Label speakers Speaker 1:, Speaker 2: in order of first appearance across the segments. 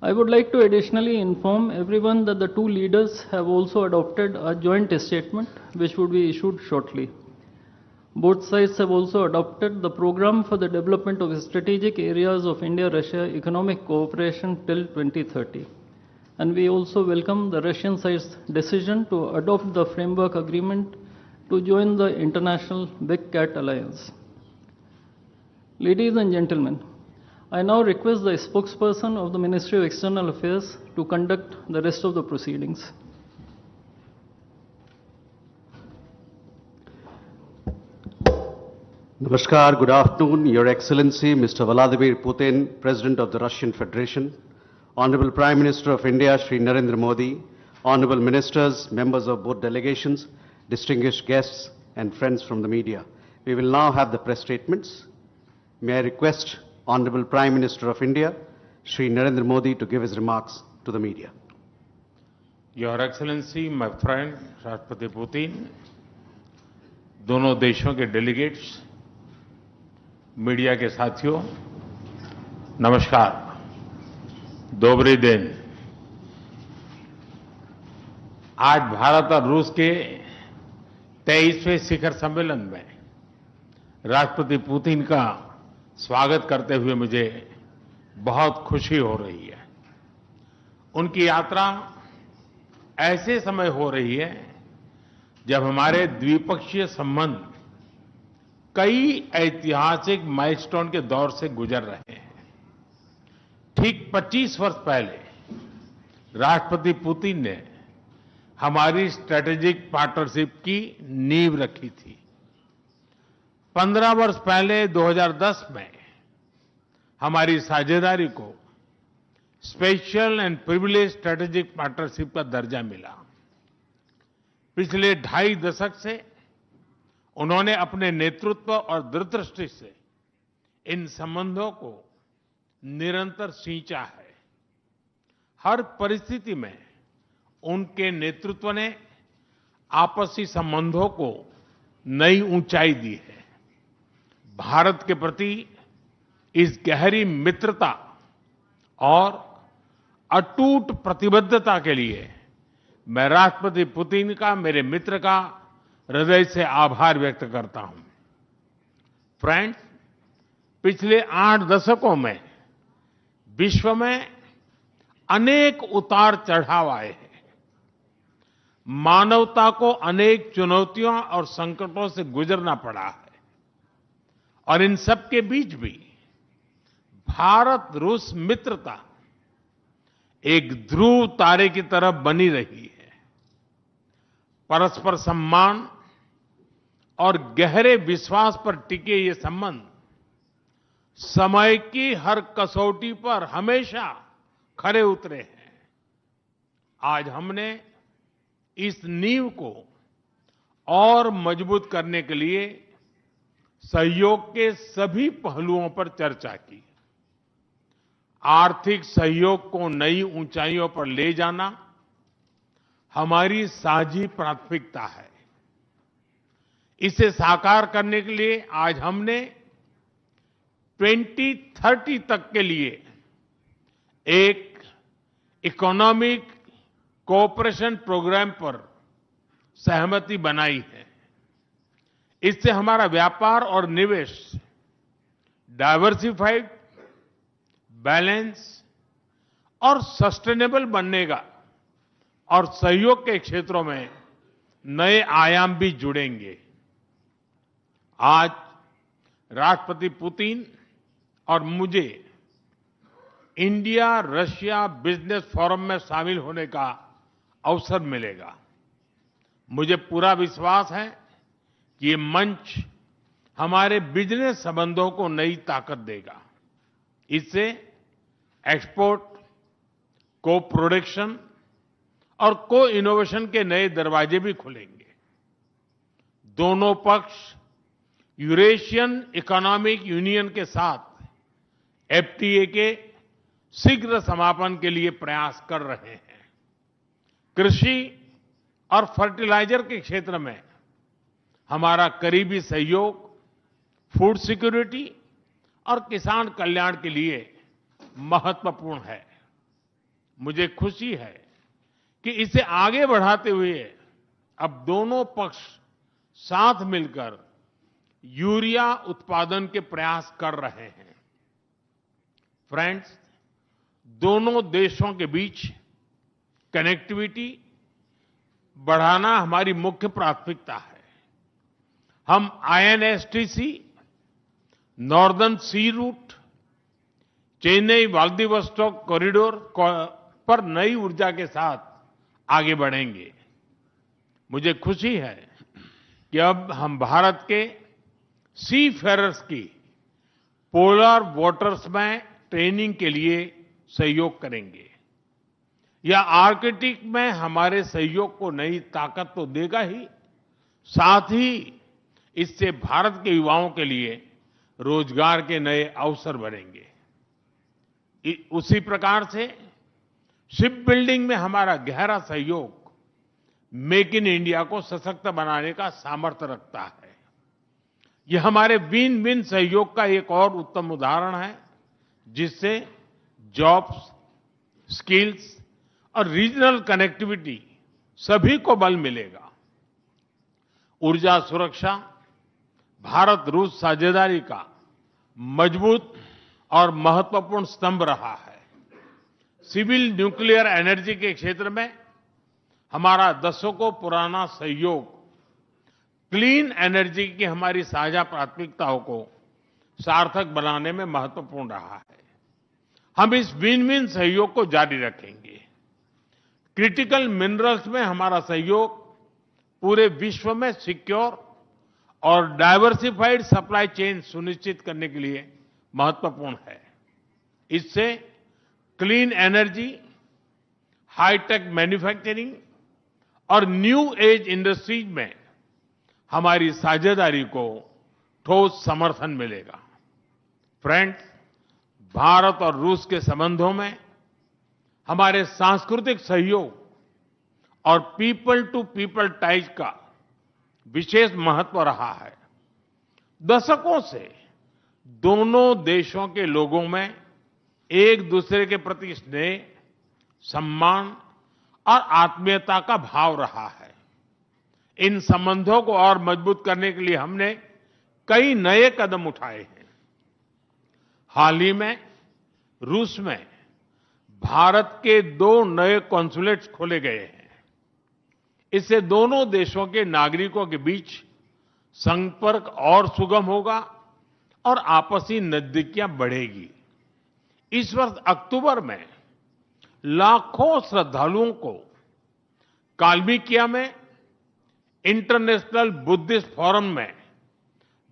Speaker 1: I would like to additionally inform everyone that the two leaders have also adopted a joint statement which would be issued shortly. Both sides have also adopted the program for the development of strategic areas of India-Russia economic cooperation till 2030. And we also welcome the Russian side's decision to adopt the framework agreement to join the international Big Cat Alliance. Ladies and gentlemen, I now request the spokesperson of the Ministry of External Affairs to conduct the rest of the proceedings.
Speaker 2: Namaskar, good afternoon, Your Excellency, Mr. Vladimir Putin, President of the Russian Federation, Honorable Prime Minister of India, Shri Narendra Modi, Honorable Ministers, members of both delegations, distinguished guests, and friends from the media. We will now have the press statements. May I request Honorable Prime Minister of India, Shri Narendra Modi, to give his remarks to the media.
Speaker 3: Your Excellency, my friend, Rashtrapati Putin, दोनों देशों के delegates, media के साथियों, नमस्कार, दोबरे दिन। आज भारत और रूस के 23वें शिखर सम्मेलन में राष्ट्रपति पुतिन का स्वागत करते हुए मुझे बहुत खुशी हो रही है। उनकी यात्रा ऐसे समय हो रही है जब हमारे द्विपक्षीय संबंध कई ऐतिहासिक माइलस्टोन के दौर से गुजर रहे हैं। ठीक 25 वर्ष पहले राष्ट्रपति पुतिन ने हमारी स्ट्रेटेजिक पार्टनरशिप की नींव रखी थी। 15 वर्ष पहले 2010 में हमारी साझेदारी को special and privilege strategic partnership का दर्जा मिला। पिछले 2.5 दशक से उन्होंने अपने नेतृत्व और दूरदृष्टि से इन संबंधों को निरंतर सींचा है। हर परिस्थिति में उनके नेतृत्व ने आपसी संबंधों को नई ऊंचाई दी है। भारत के प्रति इस गहरी मित्रता और अटूट प्रतिबद्धता के लिए मैं राष्ट्रपति पुतिन का, मेरे मित्र का हृदय से आभार व्यक्त करता हूं। फ्रेंड्स, पिछले 8 दशकों में विश्व में अनेक उतार चढ़ाव आए हैं। मानवता को अनेक चुनौतियों और संकटों से गुजरना पड़ा है और इन सब के बीच भी भारत रूस मित्रता एक ध्रुव तारे की तरह बनी रही है। परस्पर सम्मान और गहरे विश्वास पर टिके ये संबंध समय की हर कसौटी पर हमेशा खरे उतरे हैं। आज हमने इस नींव को और मजबूत करने के लिए सहयोग के सभी पहलुओं पर चर्चा की। आर्थिक सहयोग को नई ऊंचाइयों पर ले जाना हमारी साझी प्राथमिकता है। इसे साकार करने के लिए आज हमने 2030 तक के लिए एक इकोनॉमिक कोऑपरेशन प्रोग्राम पर सहमति बनाई है। इससे हमारा व्यापार और निवेश डाइवर्सिफाइड, बैलेंस और सस्टेनेबल बनेगा और सहयोग के क्षेत्रों में नए आयाम भी जुड़ेंगे। आज राष्ट्रपति पुतिन और मुझे इंडिया रशिया बिजनेस फोरम में शामिल होने का अवसर मिलेगा। मुझे पूरा विश्वास है कि ये मंच हमारे बिजनेस संबंधों को नई ताकत देगा। इससे एक्सपोर्ट, को प्रोडक्शन और को इनोवेशन के नए दरवाजे भी खुलेंगे। दोनों पक्ष यूरेशियन इकोनॉमिक यूनियन के साथ एफटीए के शीघ्र समापन के लिए प्रयास कर रहे हैं। कृषि और फर्टिलाइजर के क्षेत्र में हमारा करीबी सहयोग फूड सिक्योरिटी और किसान कल्याण के लिए महत्वपूर्ण है। मुझे खुशी है कि इसे आगे बढ़ाते हुए अब दोनों पक्ष साथ मिलकर यूरिया उत्पादन के प्रयास कर रहे हैं। फ्रेंड्स, दोनों देशों के बीच कनेक्टिविटी बढ़ाना हमारी मुख्य प्राथमिकता है। हम आईएनएसटीसी, नॉर्दर्न सी रूट, चेन्नई व्लादिवोस्टोक कॉरिडोर पर नई ऊर्जा के साथ आगे बढ़ेंगे। मुझे खुशी है कि अब हम भारत के सी फेरर्स की पोलर वाटर्स में ट्रेनिंग के लिए सहयोग करेंगे। यह आर्कटिक में हमारे सहयोग को नई ताकत तो देगा ही, साथ ही इससे भारत के युवाओं के लिए रोजगार के नए अवसर बनेंगे। उसी प्रकार से शिप बिल्डिंग में हमारा गहरा सहयोग मेक इन इंडिया को सशक्त बनाने का सामर्थ्य रखता है। यह हमारे विन विन सहयोग का एक और उत्तम उदाहरण है, जिससे जॉब्स, स्किल्स और रीजनल कनेक्टिविटी सभी को बल मिलेगा। ऊर्जा सुरक्षा भारत रूस साझेदारी का मजबूत और महत्वपूर्ण स्तंभ रहा है। सिविल न्यूक्लियर एनर्जी के क्षेत्र में हमारा दशकों पुराना सहयोग क्लीन एनर्जी की हमारी साझा प्राथमिकताओं को सार्थक बनाने में महत्वपूर्ण रहा है। हम इस विन विन सहयोग को जारी रखेंगे। क्रिटिकल मिनरल्स में हमारा सहयोग पूरे विश्व में सिक्योर और डाइवर्सिफाइड सप्लाई चेन सुनिश्चित करने के लिए महत्वपूर्ण है। इससे क्लीन एनर्जी, हाईटेक मैन्युफैक्चरिंग और न्यू एज इंडस्ट्रीज में हमारी साझेदारी को ठोस समर्थन मिलेगा। फ्रेंड्स, भारत और रूस के संबंधों में हमारे सांस्कृतिक सहयोग और पीपल टू पीपल टाइज का विशेष महत्व रहा है। दशकों से दोनों देशों के लोगों में एक दूसरे के प्रति स्नेह, सम्मान और आत्मीयता का भाव रहा है। इन संबंधों को और मजबूत करने के लिए हमने कई नए कदम उठाए हैं। हाल ही में रूस में भारत के 2 नए कॉन्सुलेट्स खोले गए हैं। इससे दोनों देशों के नागरिकों के बीच संपर्क और सुगम होगा और आपसी नजदीकियां बढ़ेगी। इस वर्ष अक्टूबर में लाखों श्रद्धालुओं को काल्मिकिया में इंटरनेशनल बुद्धिस्ट फोरम में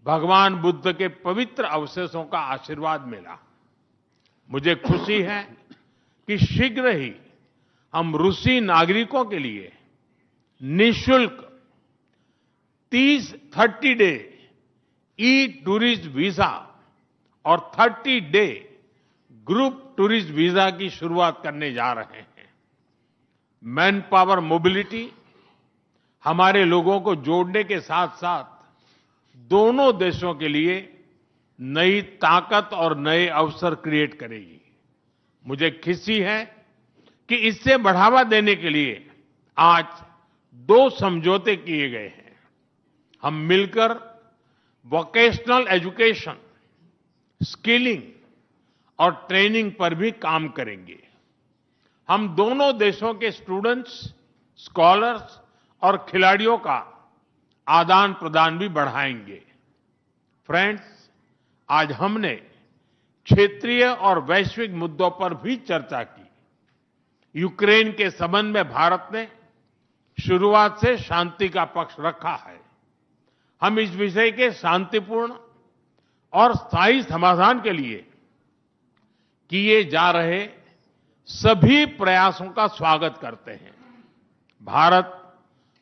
Speaker 3: भगवान बुद्ध के पवित्र अवशेषों का आशीर्वाद मिला। मुझे खुशी है कि शीघ्र ही हम रूसी नागरिकों के लिए निःशुल्क 30 डे ई टूरिस्ट वीजा और 30 डे ग्रुप टूरिस्ट वीजा की शुरुआत करने जा रहे हैं। मैन पावर मोबिलिटी हमारे लोगों को जोड़ने के साथ साथ दोनों देशों के लिए नई ताकत और नए अवसर क्रिएट करेगी। मुझे खुशी है कि इससे बढ़ावा देने के लिए आज 2 समझौते किए गए हैं। हम मिलकर वोकेशनल एजुकेशन, स्किलिंग और ट्रेनिंग पर भी काम करेंगे। हम दोनों देशों के स्टूडेंट्स, स्कॉलर्स और खिलाड़ियों का आदान प्रदान भी बढ़ाएंगे। फ्रेंड्स, आज हमने क्षेत्रीय और वैश्विक मुद्दों पर भी चर्चा की। यूक्रेन के संबंध में भारत ने शुरुआत से शांति का पक्ष रखा है। हम इस विषय के शांतिपूर्ण और स्थायी समाधान के लिए किए जा रहे सभी प्रयासों का स्वागत करते हैं। भारत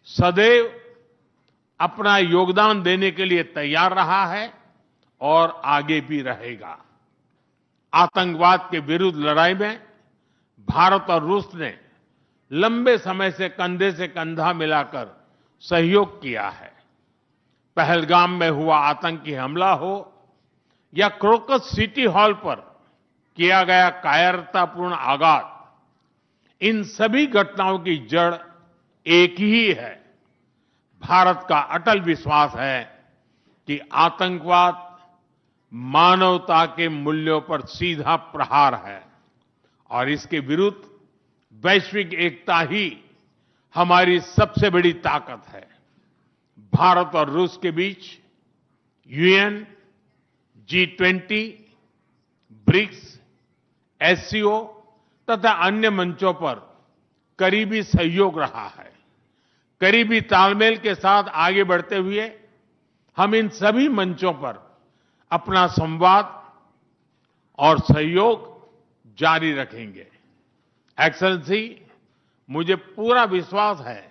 Speaker 3: सदैव अपना योगदान देने के लिए तैयार रहा है और आगे भी रहेगा। आतंकवाद के विरुद्ध लड़ाई में भारत और रूस ने लंबे समय से कंधा मिलाकर सहयोग किया है। पहलगाम में हुआ आतंकी हमला हो या क्रोकस सिटी हॉल पर किया गया कायरतापूर्ण आघात, इन सभी घटनाओं की जड़ एक ही है। भारत का अटल विश्वास है कि आतंकवाद मानवता के मूल्यों पर सीधा प्रहार है और इसके विरुद्ध वैश्विक एकता ही हमारी सबसे बड़ी ताकत है। भारत और रूस के बीच यूएन, G20, ब्रिक्स, एससीओ तथा अन्य मंचों पर करीबी सहयोग रहा है। करीबी तालमेल के साथ आगे बढ़ते हुए हम इन सभी मंचों पर अपना संवाद और सहयोग जारी रखेंगे। एक्सेलेंसी, मुझे पूरा विश्वास है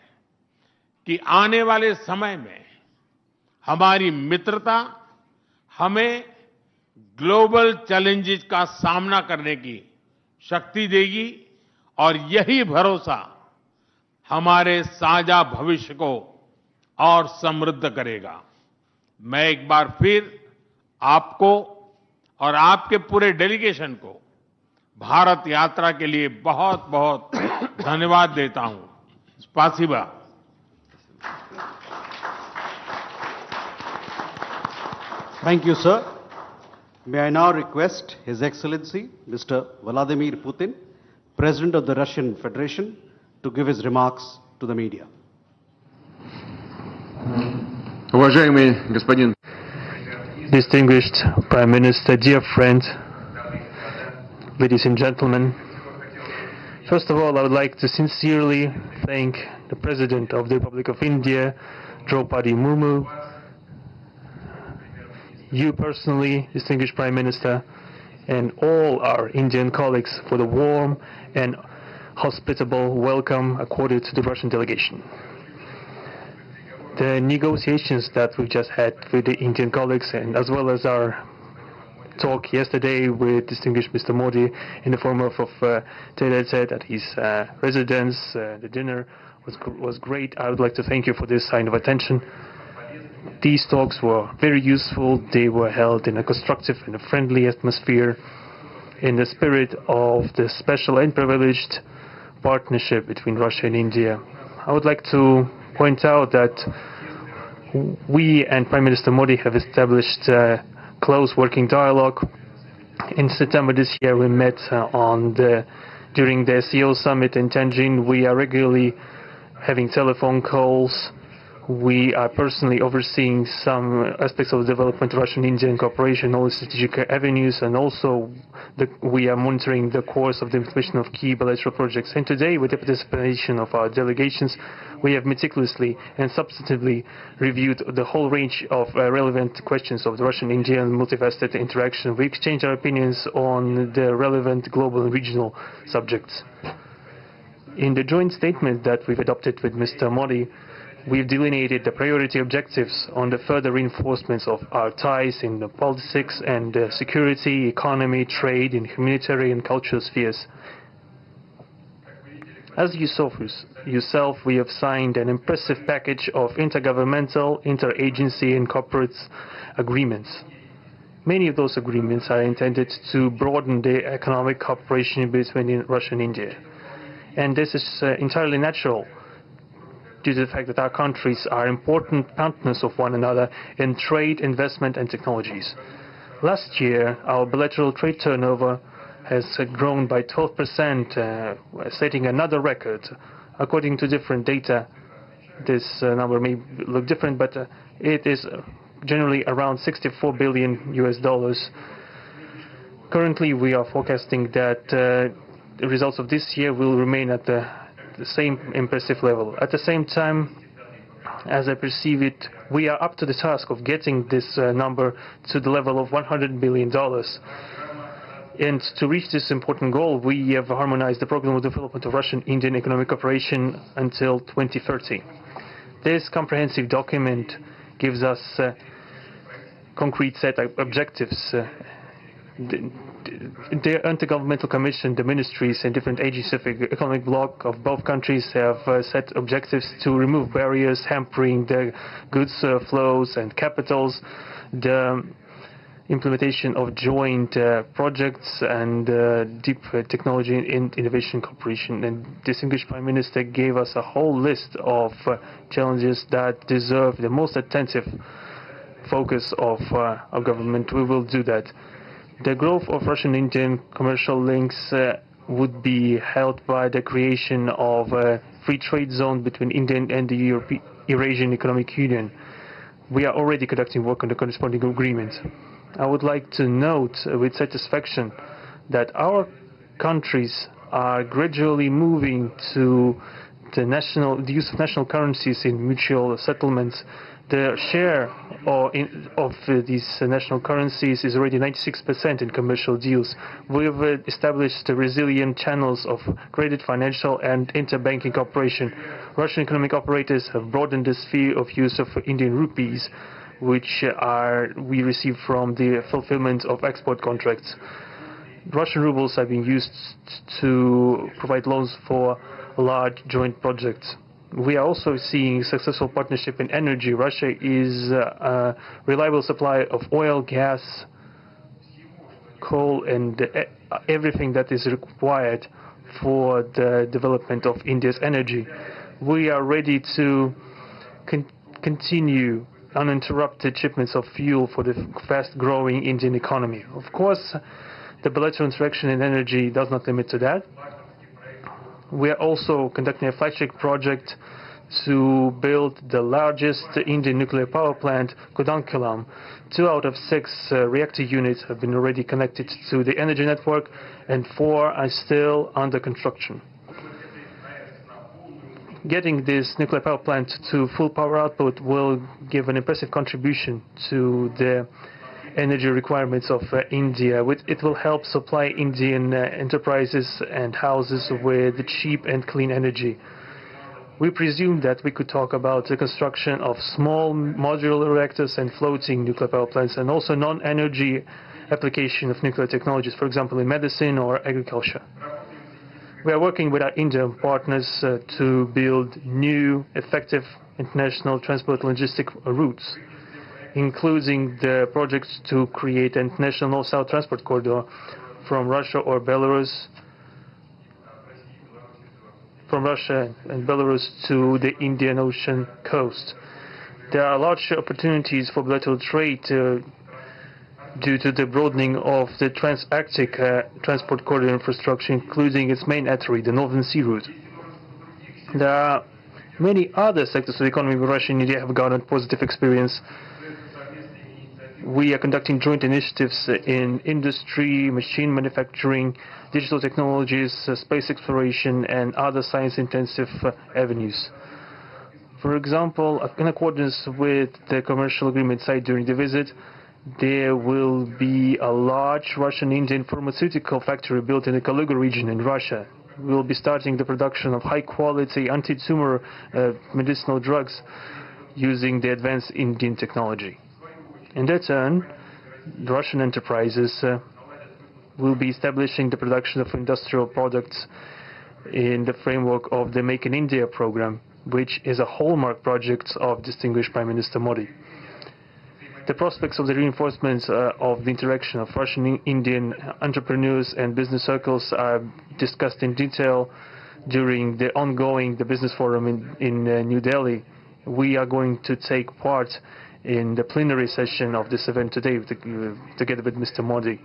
Speaker 3: कि आने वाले समय में हमारी मित्रता हमें ग्लोबल चैलेंजेस का सामना करने की शक्ति देगी और यही भरोसा हमारे साझा भविष्य को और समृद्ध करेगा। मैं एक बार फिर आपको और आपके पूरे डेलीगेशन को भारत यात्रा के लिए बहुत बहुत धन्यवाद देता हूं। स्पासिबा।
Speaker 2: Thank you, sir. May I now request His Excellency, Mr. Vladimir Putin, President of the Russian Federation, to give his remarks to the media.
Speaker 4: Уважаемый господин
Speaker 5: Distinguished Prime Minister, dear friend, ladies and gentlemen, first of all, I would like to sincerely thank the President of the Republic of India, Draupadi Murmu, you personally, distinguished Prime Minister, and all our Indian colleagues for the warm and hospitable welcome accorded to the Russian delegation. The negotiations that we've just had with the Indian colleagues, and as well as our talk yesterday with distinguished Mr. Modi in the form of tete-a-tete at his residence, the dinner was great. I would like to thank you for this sign of attention. These talks were very useful. They were held in a constructive and a friendly atmosphere in the spirit of the special and privileged partnership between Russia and India. I would like to point out that we and Prime Minister Modi have established a close working dialogue. In September this year, we met during the SEO summit in Tianjin. We are regularly having telephone calls. We are personally overseeing some aspects of the development of Russian-Indian cooperation, all the strategic avenues, and also we are monitoring the course of the implementation of key bilateral projects. And today, with the participation of our delegations, we have meticulously and substantively reviewed the whole range of relevant questions of the Russian-Indian multifaceted interaction. We exchanged our opinions on the relevant global and regional subjects. In the joint statement that we've adopted with Mr. Modi, we've delineated the priority objectives on the further reinforcements of our ties in the politics and security, economy, trade, and humanitarian and cultural spheres. As you saw for yourself, we have signed an impressive package of intergovernmental, interagency, and corporate agreements. Many of those agreements are intended to broaden the economic cooperation between Russia and India. And this is entirely natural, due to the fact that our countries are important partners of one another in trade, investment, and technologies. Last year, our bilateral trade turnover has grown by 12%, setting another record. According to different data, this number may look different, but it is generally around $64 billion US. Currently, we are forecasting that the results of this year will remain at the same impressive level. At the same time, as I perceive it, we are up to the task of getting this number to the level of $100 billion. And to reach this important goal, we have harmonized the program of development of Russian-Indian economic cooperation until 2030. This comprehensive document gives us a concrete set of objectives. The Intergovernmental Commission, the ministries and different agencies of the economic bloc of both countries have set objectives to remove barriers hampering the goods flows and capitals. The implementation of joint projects and deep technology and innovation cooperation. And distinguished Prime Minister gave us a whole list of challenges that deserve the most attentive focus of our government. We will do that. The growth of Russian-Indian commercial links would be helped by the creation of a free trade zone between India and the Eurasian Economic Union. We are already conducting work on the corresponding agreement. I would like to note with satisfaction that our countries are gradually moving to the use of national currencies in mutual settlements. The share of these national currencies is already 96% in commercial deals. We have established resilient channels of credit, financial and interbanking cooperation. Russian economic operators have broadened the sphere of use of Indian rupees, which we receive from the fulfillment of export contracts. Russian rubles are being used to provide loans for large joint projects. We are also seeing successful partnership in energy. Russia is a reliable supplier of oil, gas, coal, and everything that is required for the development of India's energy. We are ready to continue uninterrupted shipments of fuel for the fast-growing Indian economy. Of course, the bilateral interaction in energy does not limit to that. We are also conducting a flagship project to build the largest Indian nuclear power plant, Kudankulam. 2 out of 6 reactor units have been already connected to the energy network, and 4 are still under construction. Getting this nuclear power plant to full power output will give an impressive contribution to the energy requirements of India. It will help supply Indian enterprises and houses with cheap and clean energy. We presume that we could talk about the construction of small modular reactors and floating nuclear power plants, and also non-energy application of nuclear technologies, for example in medicine or agriculture. We are working with our Indian partners to build new, effective international transport logistic routes, including the projects to create an international north-south transport corridor from Russia and Belarus to the Indian Ocean coast. There are large opportunities for bilateral trade due to the broadening of the Trans-Arctic transport corridor infrastructure, including its main artery, the Northern Sea Route. There are many other sectors of the economy where Russia and India have garnered positive experience. We are conducting joint initiatives in industry, machine manufacturing, digital technologies, space exploration, and other science-intensive avenues. For example, in accordance with the commercial agreement signed during the visit, there will be a large Russian-Indian pharmaceutical factory built in the Kaluga region in Russia. We will be starting the production of high-quality anti-tumor medicinal drugs using the advanced Indian technology. In their turn, the Russian enterprises will be establishing the production of industrial products in the framework of the Make in India program, which is a hallmark project of distinguished Prime Minister Modi. The prospects of the reinforcement of the interaction of Russian-Indian entrepreneurs and business circles are discussed in detail during the ongoing Business Forum in New Delhi. We are going to take part in the plenary session of this event today together with Mr. Modi.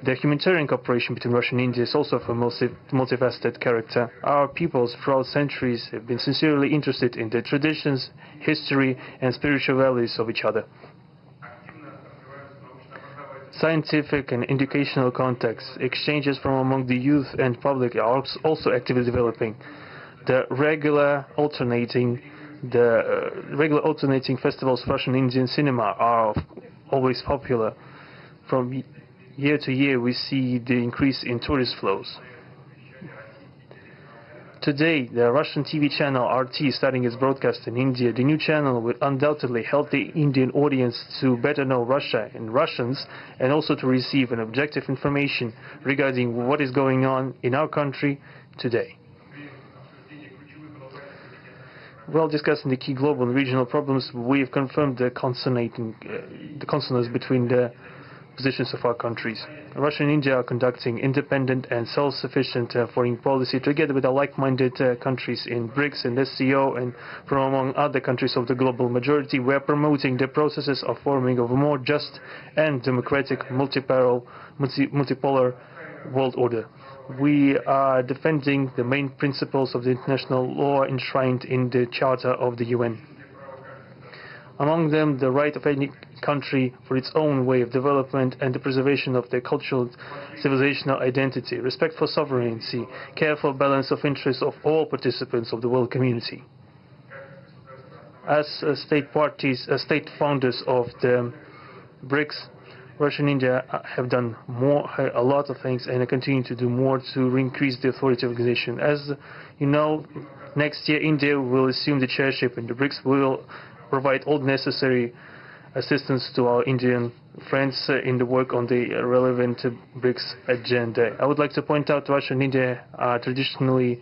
Speaker 5: The humanitarian cooperation between Russia and India is also of a multifaceted character. Our peoples throughout centuries have been sincerely interested in the traditions, history and spiritual values of each other. Scientific and educational contacts, exchanges from among the youth and public are also actively developing. The regular alternating festivals of Russian Indian cinema are always popular. From year to year, we see the increase in tourist flows. Today, the Russian TV channel RT is starting its broadcast in India. The new channel will undoubtedly help the Indian audience to better know Russia and Russians, and also to receive an objective information regarding what is going on in our country today. While discussing the key global and regional problems, we have confirmed the consonance between the positions of our countries. Russia and India are conducting independent and self-sufficient foreign policy together with our like-minded countries in BRICS and SCO, and from among other countries of the global majority. We are promoting the processes of forming of a more just and democratic multipolar world order. We are defending the main principles of the international law enshrined in the Charter of the UN. Among them, the right of any country for its own way of development and the preservation of their cultural civilizational identity, respect for sovereignty, careful balance of interests of all participants of the world community. As state founders of the BRICS, Russia and India have done a lot of things and continue to do more to increase the authority of the organization. As you know, next year India will assume the chairship in the BRICS. We will provide all necessary assistance to our Indian friends in the work on the relevant BRICS agenda. I would like to point out Russia and India are traditionally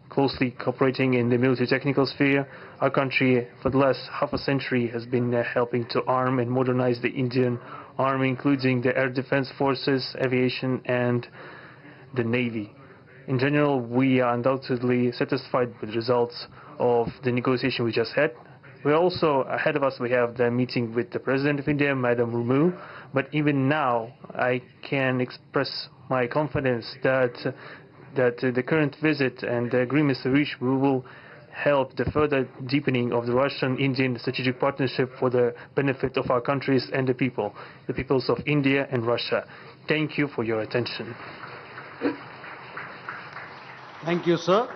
Speaker 5: closely cooperating in the military technical sphere. Our country, for the last half a century, has been helping to arm and modernize the Indian Army, including the air defense forces, aviation, and the Navy. In general, we are undoubtedly satisfied with the results of the negotiation we just had. We also, ahead of us, we have the meeting with the President of India, Madam Murmu. But even now, I can express my confidence that the current visit and the agreements reached will help the further deepening of the Russian-Indian strategic partnership for the benefit of our countries and the peoples of India and Russia. Thank you for your attention.
Speaker 2: Thank you, sir.